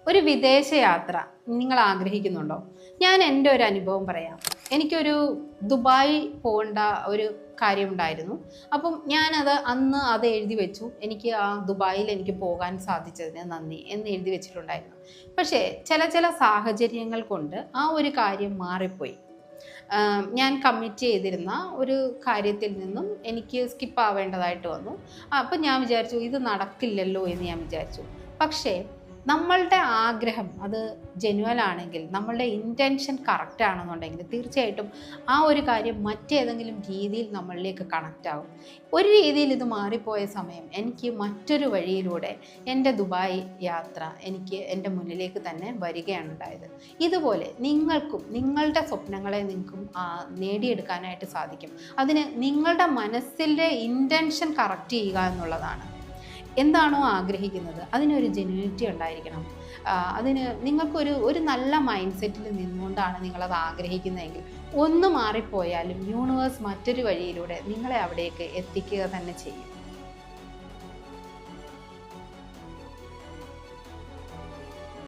ഒരു വിദേശ യാത്ര നിങ്ങൾ ആഗ്രഹിക്കുന്നുണ്ടോ? ഞാൻ എൻ്റെ ഒരു അനുഭവം പറയാം. എനിക്കൊരു ദുബായ് പോകേണ്ട ഒരു കാര്യമുണ്ടായിരുന്നു. അപ്പം ഞാനത് അന്ന് അത് എഴുതി വെച്ചു. എനിക്ക് ആ ദുബായിൽ എനിക്ക് പോകാൻ സാധിച്ചതിന് നന്ദി എന്ന് എഴുതി വെച്ചിട്ടുണ്ടായിരുന്നു. പക്ഷേ ചില സാഹചര്യങ്ങൾ കൊണ്ട് ആ ഒരു കാര്യം മാറിപ്പോയി. ഞാൻ കമ്മിറ്റ് ചെയ്തിരുന്ന ഒരു കാര്യത്തിൽ നിന്നും എനിക്ക് സ്കിപ്പ് ആവേണ്ടതായിട്ട് വന്നു. അപ്പം ഞാൻ വിചാരിച്ചു ഇത് നടക്കില്ലല്ലോ എന്ന് ഞാൻ വിചാരിച്ചു. പക്ഷേ നമ്മളുടെ ആഗ്രഹം അത് ജെന്യുവൽ ആണെങ്കിൽ, നമ്മളുടെ ഇൻറ്റൻഷൻ കറക്റ്റ് ആണെന്നുണ്ടെങ്കിൽ തീർച്ചയായിട്ടും ആ ഒരു കാര്യം മറ്റേതെങ്കിലും രീതിയിൽ നമ്മളിലേക്ക് കണക്റ്റ് ആകും. ഒരു രീതിയിൽ ഇത് മാറിപ്പോയ സമയം എനിക്ക് മറ്റൊരു വഴിയിലൂടെ എൻ്റെ ദുബായ് യാത്ര എനിക്ക് എൻ്റെ മുന്നിലേക്ക് തന്നെ വരികയാണ് ഉണ്ടായത്. ഇതുപോലെ നിങ്ങൾക്കും നിങ്ങളുടെ സ്വപ്നങ്ങളെ നിങ്ങൾക്കും നേടിയെടുക്കാനായിട്ട് സാധിക്കും. അതിന് നിങ്ങളുടെ മനസ്സിൻ്റെ ഇൻറ്റൻഷൻ കറക്റ്റ് ചെയ്യുക എന്നുള്ളതാണ്. എന്താണോ ആഗ്രഹിക്കുന്നത് അതിനൊരു ജെന്യുനിറ്റി ഉണ്ടായിരിക്കണം. അതിന് നിങ്ങൾക്കൊരു നല്ല മൈൻഡ് സെറ്റിൽ നിന്നുകൊണ്ടാണ് നിങ്ങളത് ആഗ്രഹിക്കുന്നതെങ്കിൽ ഒന്ന് മാറിപ്പോയാലും യൂണിവേഴ്സ് മറ്റൊരു വഴിയിലൂടെ നിങ്ങളെ അവിടേക്ക് എത്തിക്കുക തന്നെ ചെയ്യും.